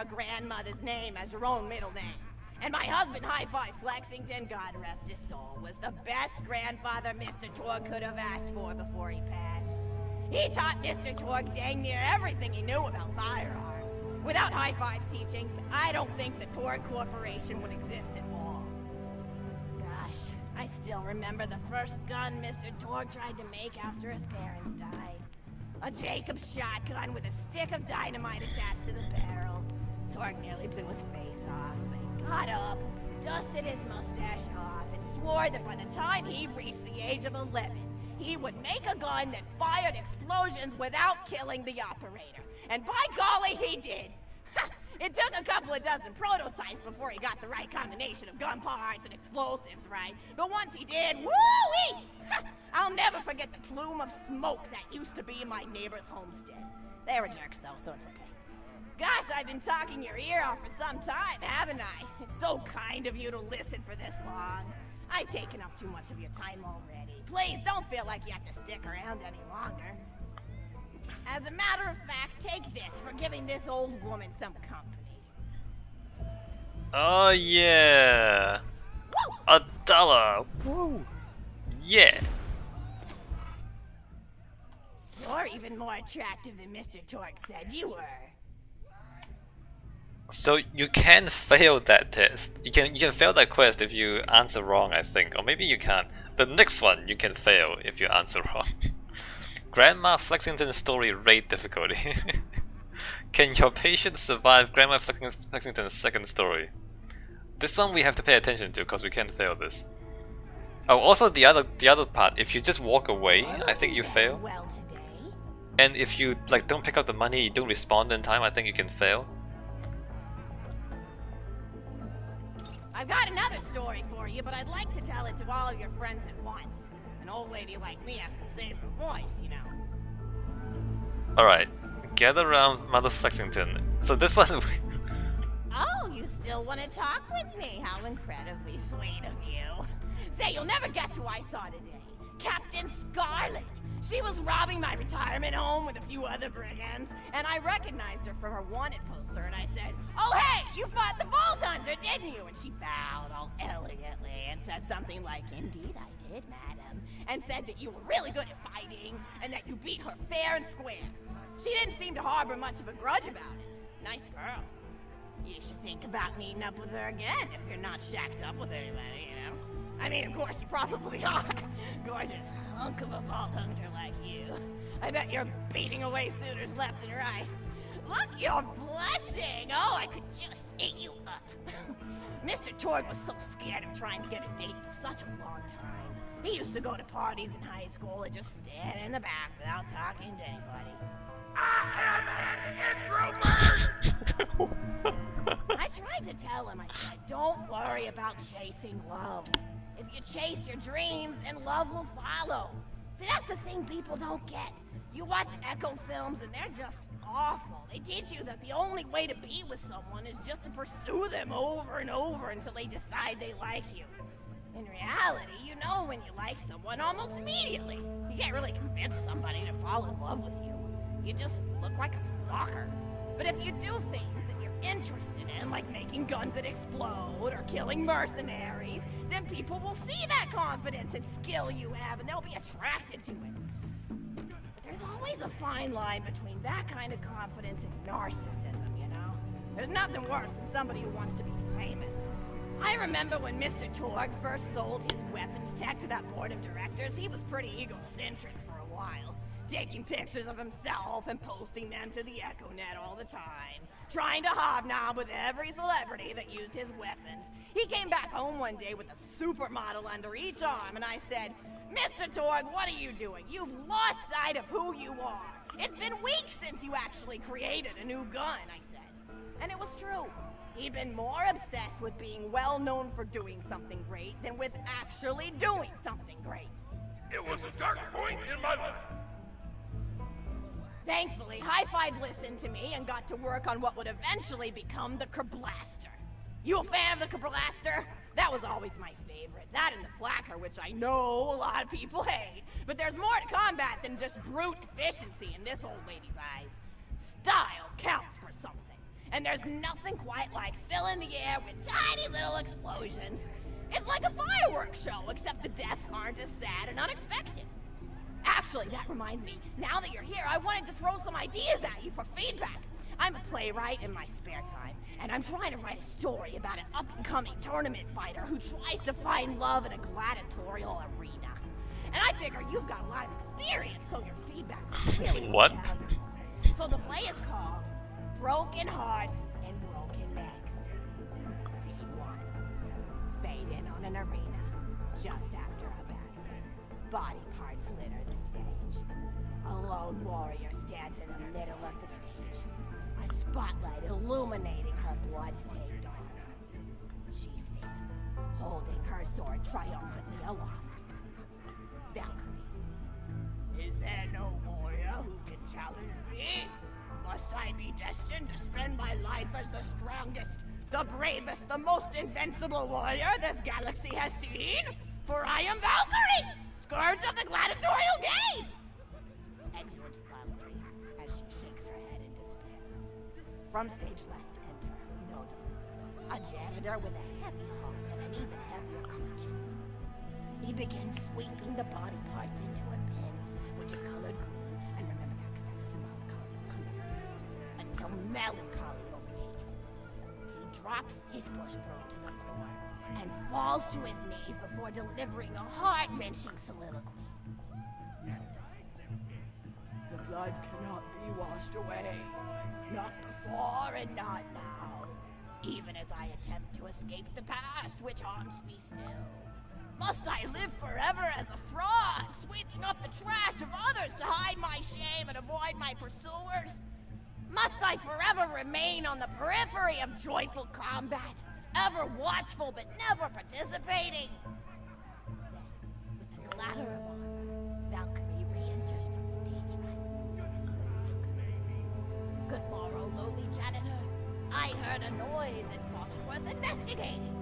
grandmother's name as your own middle name. And my husband, Hi-Fi Flexington, God rest his soul, was the best grandfather Mr. Torg could have asked for before he passed. He taught Mr. Torg dang near everything he knew about firearms. Without Hi-Fi's teachings, I don't think the Torg Corporation would exist at all. Gosh, I still remember the first gun Mr. Torg tried to make after his parents died. A Jacobs shotgun with a stick of dynamite attached to the barrel. Torg nearly blew his face off, but he got up, dusted his mustache off, and swore that by the time he reached the age of 11, he would make a gun that fired explosions without killing the operator. And by golly, he did! It took a couple of dozen prototypes before he got the right combination of gun parts and explosives right, but once he did, woo-wee! I'll never forget the plume of smoke that used to be my neighbor's homestead. They were jerks though, so it's okay. Gosh, I've been talking your ear off for some time, haven't I? It's so kind of you to listen for this long. I've taken up too much of your time already. Please don't feel like you have to stick around any longer. As a matter of fact, take this for giving this old woman some company. Oh yeah! Woo! $1! Woo! Yeah! You're even more attractive than Mr. Torg said you were. So you can fail that test. You can fail that quest if you answer wrong, I think. Or maybe you can't. The next one you can fail if you answer wrong. Grandma Flexington's story rate difficulty. Can your patient survive Grandma Flexington's second story? This one we have to pay attention to because we can't fail this. Oh, also the other part, if you just walk away, I think you fail. Well today. And if you like don't pick up the money, you don't respond in time, I think you can fail. I've got another story for you, but I'd like to tell it to all of your friends at once. An old lady like me has to save her voice, you know. Alright, gather around Mother Flexington. So this one... Oh, you still want to talk with me? How incredibly sweet of you. Say, you'll never guess who I saw today. Captain Scarlet. She was robbing my retirement home with a few other brigands, and I recognized her from her wanted poster, and I said, "Oh hey, you fought the Vault Hunter, didn't you?" And she bowed all elegantly and said something like, "Indeed I did, madam," and said that you were really good at fighting, and that you beat her fair and square. She didn't seem to harbor much of a grudge about it. Nice girl. You should think about meeting up with her again if you're not shacked up with anybody, you know? I mean, of course, you probably are. Gorgeous hunk of a Vault Hunter like you. I bet you're beating away suitors left and right. Look, you're blushing. Oh, I could just eat you up. Mr. Torg was so scared of trying to get a date for such a long time. He used to go to parties in high school and just stand in the back without talking to anybody. I am an introvert! I tried to tell him, I said, don't worry about chasing love. If you chase your dreams, then love will follow. See, that's the thing people don't get. You watch Echo films and they're just awful. They teach you that the only way to be with someone is just to pursue them over and over until they decide they like you. In reality, you know when you like someone almost immediately. You can't really convince somebody to fall in love with you. You just look like a stalker. But if you do things that you're interested in, like making guns that explode or killing mercenaries, then people will see that confidence and skill you have and they'll be attracted to it. But there's always a fine line between that kind of confidence and narcissism, you know? There's nothing worse than somebody who wants to be famous. I remember when Mr. Torg first sold his weapons tech to that board of directors, he was pretty egocentric for a while. Taking pictures of himself and posting them to the EchoNet all the time. Trying to hobnob with every celebrity that used his weapons. He came back home one day with a supermodel under each arm and I said, "Mr. Torg, what are you doing? You've lost sight of who you are. It's been weeks since you actually created a new gun," I said. And it was true. He'd been more obsessed with being well known for doing something great than with actually doing something great. It was a dark point in my life. Thankfully, Hi-Five listened to me and got to work on what would eventually become the Kerblaster. You a fan of the Kerblaster? That was always my favorite. That and the Flacker, which I know a lot of people hate. But there's more to combat than just brute efficiency in this old lady's eyes. Style counts for something. And there's nothing quite like filling the air with tiny little explosions. It's like a fireworks show, except the deaths aren't as sad and unexpected. Actually, that reminds me, now that you're here, I wanted to throw some ideas at you for feedback. I'm a playwright in my spare time, and I'm trying to write a story about an up-and-coming tournament fighter who tries to find love in a gladiatorial arena. And I figure you've got a lot of experience, so your feedback will really What? tell you. So the play is called Broken Hearts and Broken Necks. Scene 1. Fade in on an arena, just after a battle. Body parts litter the stage. A lone warrior stands in the middle of the stage. A spotlight illuminating her blood-stained armor. She stands, holding her sword triumphantly aloft. Valkyrie. Is there no warrior who can challenge me? Must I be destined to spend my life as the strongest, the bravest, the most invincible warrior this galaxy has seen? For I am Valkyrie, scourge of the gladiatorial games! Exeunt Valkyrie, as she shakes her head in despair. From stage left enter Nodal, a janitor with a heavy heart and an even heavier conscience. He begins sweeping the body parts into a bin, which is colored green, and remember that because that's a symbolic color that will come back, until melancholy overtakes him. He drops his bush broom to the floor and falls to his knees before delivering a heart-wrenching soliloquy. The blood cannot be washed away, not before and not now, even as I attempt to escape the past which haunts me still. Must I live forever as a fraud, sweeping up the trash of others to hide my shame and avoid my pursuers? Must I forever remain on the periphery of joyful combat, ever watchful but never participating? Then, with a clatter of armor, Valkyrie re-enters from stage right. Valkyrie. Good morrow, lowly janitor. I heard a noise and thought it worth investigating.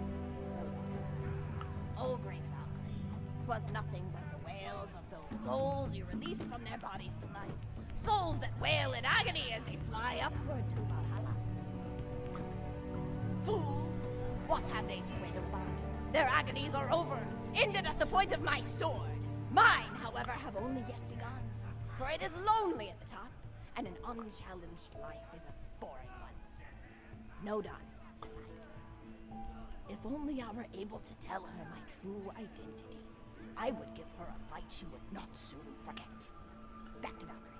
Oh, great Valkyrie, 'twas nothing but the wails of those souls you released from their bodies tonight. Souls that wail in agony as they fly upward to Valhalla. Fools! What have they to wail about? Their agonies are over, ended at the point of my sword. Mine, however, have only yet begun. For it is lonely at the top, and an unchallenged life is a boring one. Nodon, aside. If only I were able to tell her my true identity, I would give her a fight she would not soon forget. Back to Valkyrie.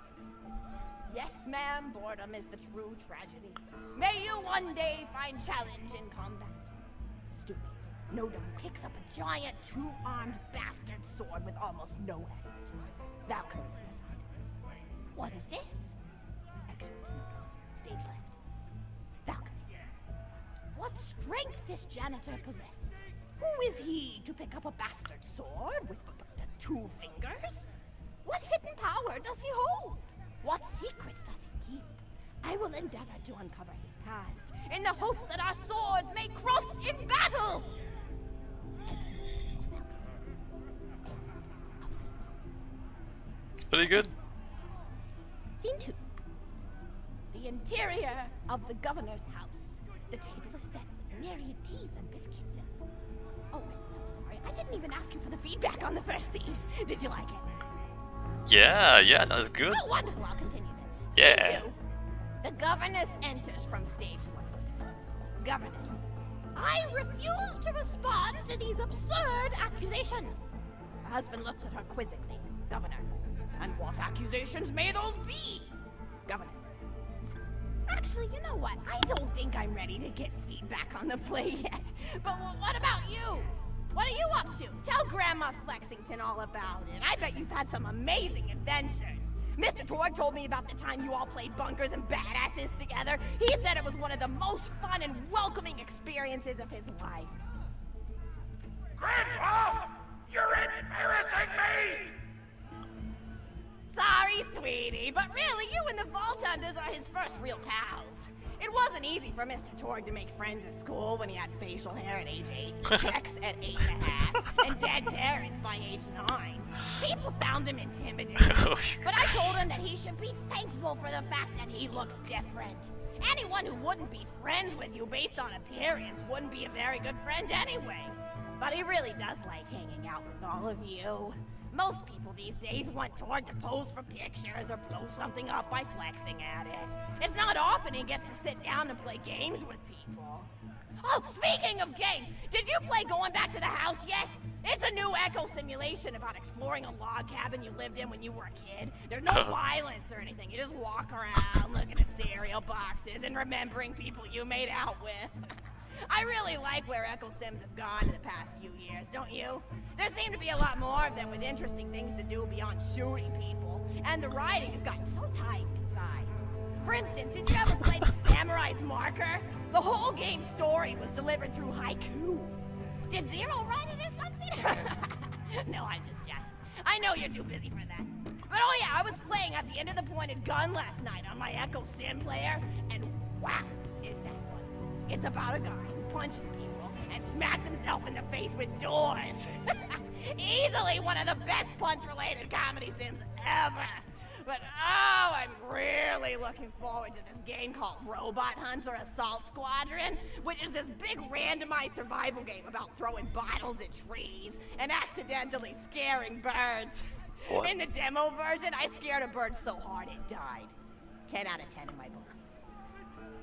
Yes, ma'am, boredom is the true tragedy. May you one day find challenge in combat. Stupid. Nodon picks up a giant two-armed bastard sword with almost no effort. Valkyrie aside. What is this? Exit Nodon. Stage left. Valkyrie. What strength this janitor possessed? Who is he to pick up a bastard sword with but 2 fingers? What hidden power does he hold? What secrets does he keep? I will endeavor to uncover his past in the hopes that our swords may cross in battle! It's pretty good. Scene 2. The interior of the governor's house. The table is set with myriad teas and biscuits. Oh, I'm so sorry. I didn't even ask you for the feedback on the first scene. Did you like it? Yeah, that was good. Oh, wonderful. I'll continue then. Yeah. Scene 2. The governess enters from stage left. Governess, I refuse to respond to these absurd accusations. Her husband looks at her quizzically. Governor, and what accusations may those be? Governess. Actually, you know what? I don't think I'm ready to get feedback on the play yet. But what about you? What are you up to? Tell Grandma Flexington all about it. I bet you've had some amazing adventures. Mr. Torg told me about the time you all played bunkers and badasses together. He said it was one of the most fun and welcoming experiences of his life. Grandpa! You're embarrassing me! Sorry, sweetie, but really, you and the Vault Hunters are his first real pals. It wasn't easy for Mr. Torg to make friends at school when he had facial hair at age 8, checks at 8.5, and dead parents by age 9. People found him intimidating, but I told him that he should be thankful for the fact that he looks different. Anyone who wouldn't be friends with you based on appearance wouldn't be a very good friend anyway. But he really does like hanging out with all of you. Most people these days want Torg to pose for pictures or blow something up by flexing at it. It's not often he gets to sit down and play games with people. Oh, speaking of games, did you play Going Back to the House yet? It's a new echo simulation about exploring a log cabin you lived in when you were a kid. There's no violence or anything. You just walk around looking at cereal boxes and remembering people you made out with. I really like where Echo Sims have gone in the past few years, don't you? There seem to be a lot more of them with interesting things to do beyond shooting people, and the writing has gotten so tight and concise. For instance, did you ever play The Samurai's Marker? The whole game's story was delivered through haiku. Did Zero write it or something? No, I'm just joshing. I know you're too busy for that. But oh yeah, I was playing at the end of the pointed gun last night on my Echo Sim player, and wow, is that fun. It's about a guy who punches people and smacks himself in the face with doors. Easily one of the best punch-related comedy sims ever. But oh, I'm really looking forward to this game called Robot Hunter Assault Squadron, which is this big randomized survival game about throwing bottles at trees and accidentally scaring birds. What? In the demo version, I scared a bird so hard it died. 10 out of 10 in my book.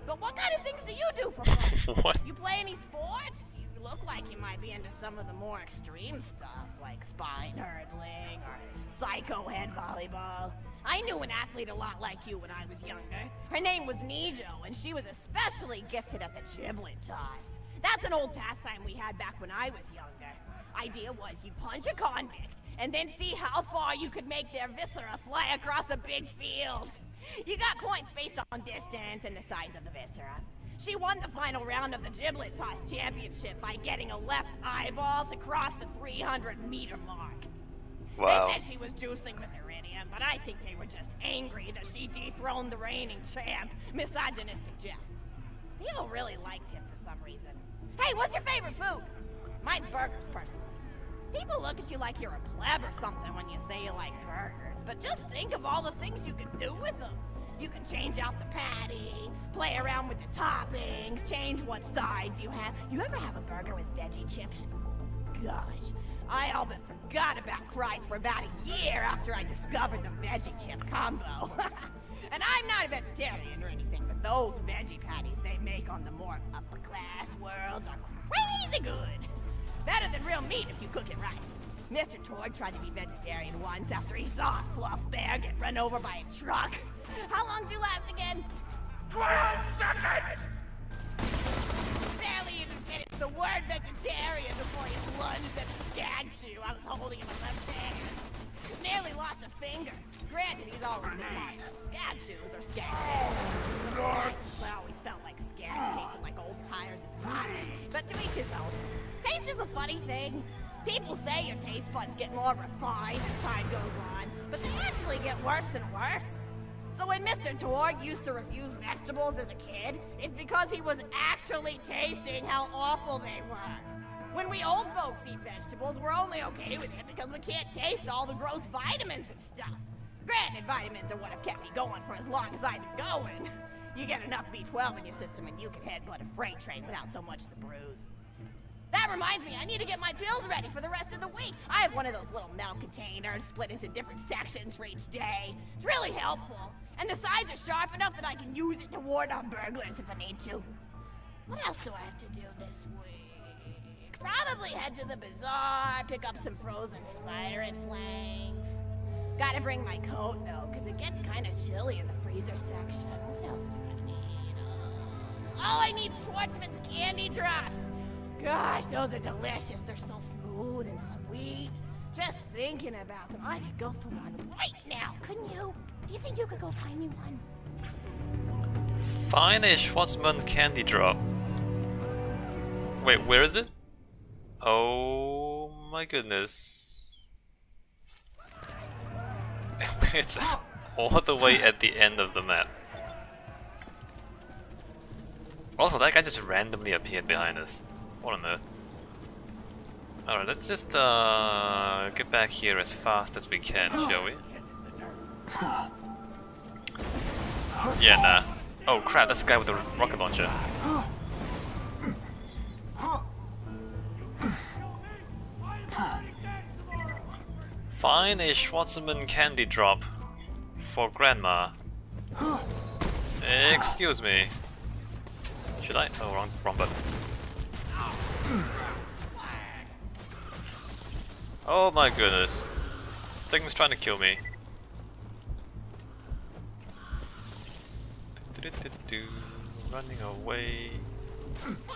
But what kind of things do you do for fun? What? You play any sports? You look like you might be into some of the more extreme stuff, like spine hurdling or psycho head volleyball. I knew an athlete a lot like you when I was younger. Her name was Nijo, and she was especially gifted at the giblet toss. That's an old pastime we had back when I was younger. Idea was you'd punch a convict, and then see how far you could make their viscera fly across a big field. You got points based on distance and the size of the viscera. She won the final round of the giblet toss championship by getting a left eyeball to cross the 300-meter mark. Wow. They said she was juicing with iridium, but I think they were just angry that she dethroned the reigning champ, misogynistic Jeff. People really liked him for some reason. Hey, what's your favorite food? Mine's burgers, personally. People look at you like you're a pleb or something when you say you like burgers, but just think of all the things you can do with them. You can change out the patty, play around with the toppings, change what sides you have. You ever have a burger with veggie chips? Gosh, I all but forgot about fries for about a year after I discovered the veggie chip combo. And I'm not a vegetarian or anything, but those veggie patties they make on the more upper class worlds are crazy good. Better than real meat if you cook it right. Mr. Torg tried to be vegetarian once after he saw a fluff bear get run over by a truck. How long do you last again? 12 seconds! Barely even finished the word vegetarian before he lunged at a skag shoe I was holding in my left hand. Nearly lost a finger. Granted, he's already lost skag shoes or skag shoes. I always felt like skags tasted like old tires and ramen. But to each his own. Taste is a funny thing. People say your taste buds get more refined as time goes on, but they actually get worse and worse. So when Mr. Torg used to refuse vegetables as a kid, it's because he was actually tasting how awful they were. When we old folks eat vegetables, we're only okay with it because we can't taste all the gross vitamins and stuff. Granted, vitamins are what have kept me going for as long as I've been going. You get enough B12 in your system and you can headbutt a freight train without so much as a bruise. That reminds me, I need to get my pills ready for the rest of the week. I have one of those little metal containers split into different sections for each day. It's really helpful. And the sides are sharp enough that I can use it to ward off burglars if I need to. What else do I have to do this week? Probably head to the bazaar, pick up some frozen spider and flanks. Gotta bring my coat though, because it gets kind of chilly in the freezer section. What else do I need? Oh, I need Schwartzman's candy drops. Gosh, those are delicious. They're so smooth and sweet. Just thinking about them, I could go for one right now, couldn't you? Do you think you could go find me one? Find a Schwartzman candy drop. Wait, where is it? Oh my goodness. It's all the way at the end of the map. Also, that guy just randomly appeared behind us. What on earth? Alright, let's just get back here as fast as we can, shall we? Yeah, nah. Oh crap, that's the guy with the rocket launcher. Find a Schwartzman candy drop for Grandma. Excuse me. Should I? Oh, wrong button. Oh my goodness. Thing's trying to kill me. Running away.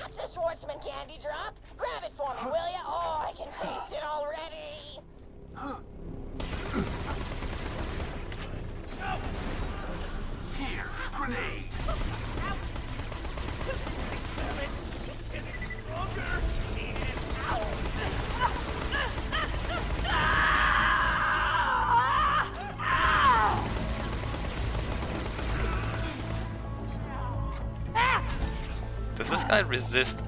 That's a Schwartzman candy drop. Grab it for me, will ya? Oh, I can taste it already. Here, grenade. Does this guy resist?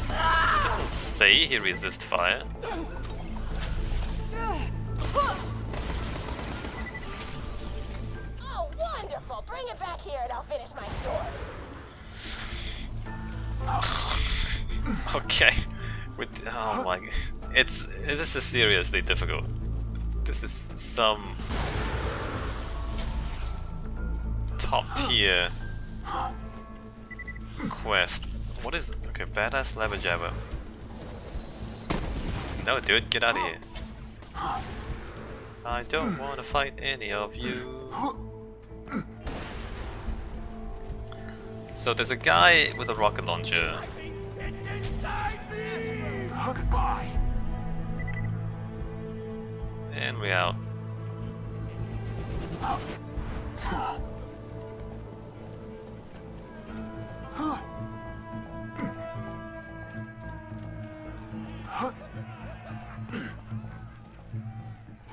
Doesn't say he resists fire. Oh, wonderful. Bring it back here and I'll finish my story. Okay. Oh my, this is seriously difficult. This is some top tier quest. What is okay? Badass Labber Jabber. No, dude, get out of here. I don't want to fight any of you. So there's a guy with a rocket launcher. Goodbye. And we're out.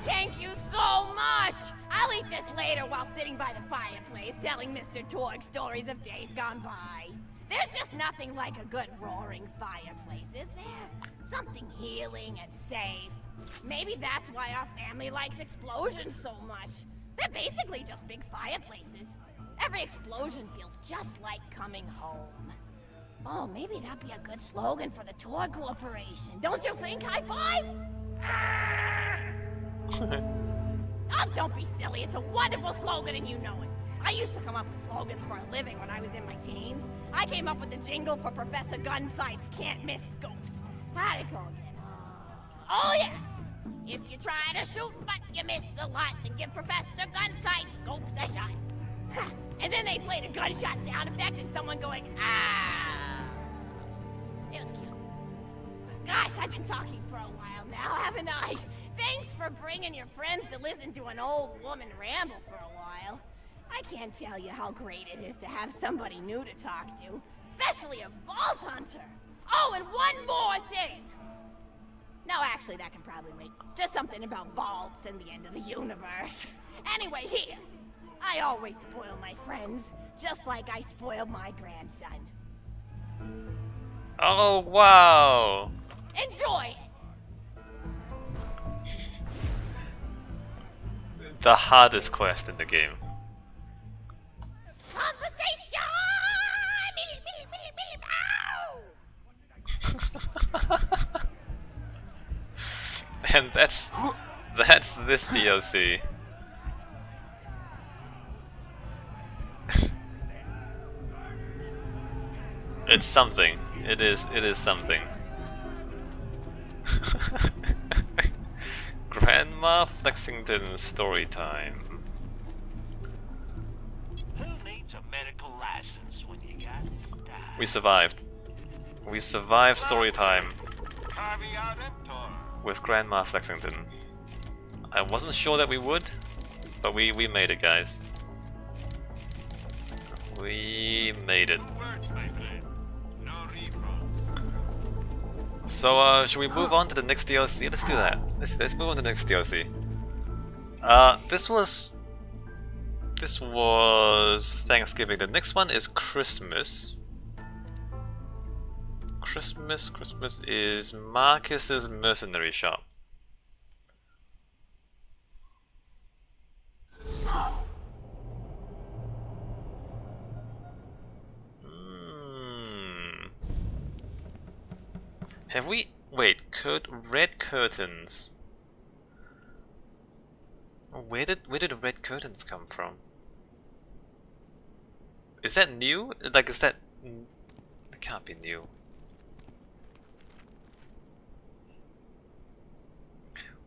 Thank you so much! I'll eat this later while sitting by the fireplace telling Mr. Torg stories of days gone by. There's just nothing like a good roaring fireplace, is there? Something healing and safe. Maybe that's why our family likes explosions so much. They're basically just big fireplaces. Every explosion feels just like coming home. Oh, maybe that'd be a good slogan for the Torg Corporation. Don't you think, High Five? Oh, don't be silly. It's a wonderful slogan and you know it. I used to come up with slogans for a living when I was in my teens. I came up with the jingle for Professor Gunsight's Can't Miss Scopes. How'd it go again? Oh, yeah! If you try to shoot but you miss a lot, then give Professor Gunsight Scopes a shot. And then they played a gunshot sound effect and someone going, ah! It was cute. Gosh, I've been talking for a while now, haven't I? Thanks for bringing your friends to listen to an old woman ramble for a while. I can't tell you how great it is to have somebody new to talk to, especially a Vault Hunter. Oh, and one more thing! No, actually, that can probably wait. Just something about vaults and the end of the universe. Anyway, here. I always spoil my friends, just like I spoiled my grandson. Oh wow! Enjoy it! The hardest quest in the game. Conversation! Ow! And that's this DLC. It's something. It is something. Grandma Flexington story time. Who needs a medical license when you got style? We survived. We survived story time Caveat emptor. with Grandma Flexington. I wasn't sure that we would, but we made it, guys. We made it. Words, my friend. No repro. So, should we move on to the next DLC? Let's do that. Let's move on to the next DLC. This was Thanksgiving. The next one is Christmas. Christmas is Marcus's mercenary shop. Have we... wait, red curtains. Where did the red curtains come from? Is that new? Like, is that... it can't be new.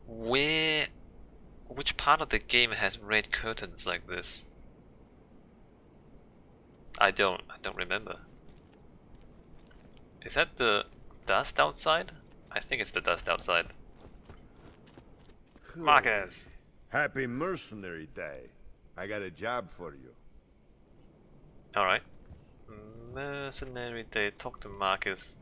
Where... which part of the game has red curtains like this? I don't remember. Is that the dust outside? I think it's the dust outside. Marcus! Happy Mercenary Day. I got a job for you. Alright. Mercenary Day, talk to Marcus.